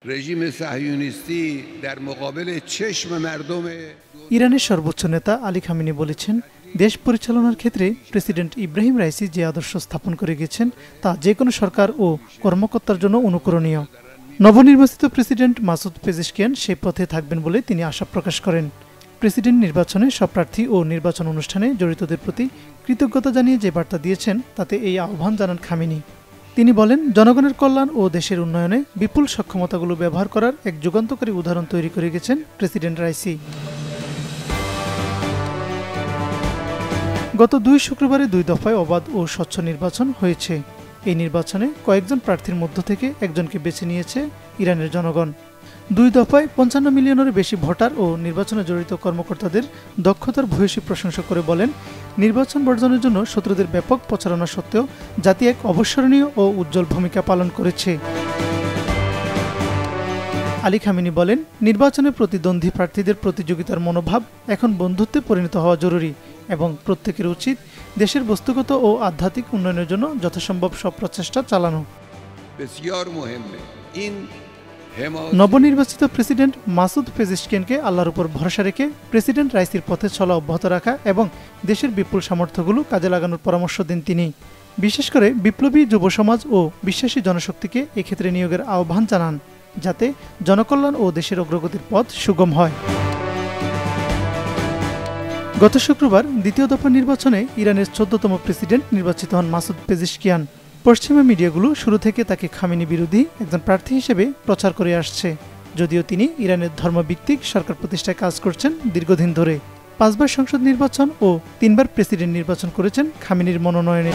رژیم صهیونیستی در مقابل چشم مردم ইরানের সর্বোচ্চ নেতা আলী খামেনি বলেছেন, দেশ পরিচালনার ক্ষেত্রে প্রেসিডেন্ট ইব্রাহিম রাইসি যে আদর্শ স্থাপন করে গেছেন তা যে কোনো সরকার ও কর্মকর্তার জন্য অনুকরণীয়। নবনির্বাচিত প্রেসিডেন্ট মাসুদ পেজেশকিয়ান সেই পথে থাকবেন বলে তিনি আশা প্রকাশ করেন। প্রেসিডেন্ট নির্বাচনে সব প্রার্থী ও নির্বাচন অনুষ্ঠানে জড়িতদের প্রতি কৃতজ্ঞতা জানিয়ে যে বার্তা দিয়েছেন তাতে এই আহ্বান জানান খামেনি। তিনি বলেন, জনগণের কল্যাণ ও দেশের উন্নয়নে বিপুল সক্ষমতাগুলো ব্যবহার করার এক যুগান্তকারী উদাহরণ তৈরি করে গেছেন প্রেসিডেন্ট রাইসি। গত ২ শুক্রবারে ২ দফায় অবাধ ও স্বচ্ছ নির্বাচন হয়েছে। এই নির্বাচনে কয়েকজন প্রার্থীর মধ্য থেকে একজনকে বেছে নিয়েছে ইরানের জনগণ। ২ দফায় ৫৫ মিলিয়নেরও বেশি ভোটার ও নির্বাচনে জড়িত কর্মকর্তাদের দক্ষতার ভূয়সী প্রশংসা করে বলেন, নির্বাচন বর্জনের জন্য শত্রুদের ব্যাপক প্রচারণা সত্ত্বেও জাতি এক অবিস্মরণীয় ও উজ্জ্বল ভূমিকা পালন করেছে। আলী খামেনি বলেন, নির্বাচনে প্রতিদ্বন্দ্বী প্রার্থীদের প্রতিযোগিতার মনোভাব এখন বন্ধুত্বে পরিণত হওয়া জরুরি এবং প্রত্যেকের উচিত দেশের বস্তুগত ও আধ্যাত্মিক উন্নয়নের জন্য যথাসম্ভব সব প্রচেষ্টা চালানো। নবনির্বাচিত প্রেসিডেন্ট মাসুদ পেজেশকিয়ানকে আল্লাহর উপর ভরসা রেখে প্রেসিডেন্ট রাইসির পথে চলা অব্যাহত রাখা এবং দেশের বিপুল সামর্থ্যগুলো কাজে লাগানোর পরামর্শ দেন তিনি। বিশেষ করে বিপ্লবী যুব সমাজ ও বিশ্বাসী জনশক্তিকে এক্ষেত্রে নিয়োগের আহ্বান জানান, যাতে জনকল্যাণ ও দেশের অগ্রগতির পথ সুগম হয়। গত শুক্রবার দ্বিতীয় দফা নির্বাচনে ইরানের ১৪তম প্রেসিডেন্ট নির্বাচিত হন মাসুদ পেজেশকিয়ান। পশ্চিমা মিডিয়াগুলো শুরু থেকে তাকে খামেনি বিরোধী একজন প্রার্থী হিসেবে প্রচার করে আসছে, যদিও তিনি ইরানের ধর্মভিত্তিক সরকার প্রতিষ্ঠায় কাজ করছেন দীর্ঘদিন ধরে। 5 বার সংসদ নির্বাচন ও 3 বার প্রেসিডেন্ট নির্বাচন করেছেন খামেনির মনোনয়নে।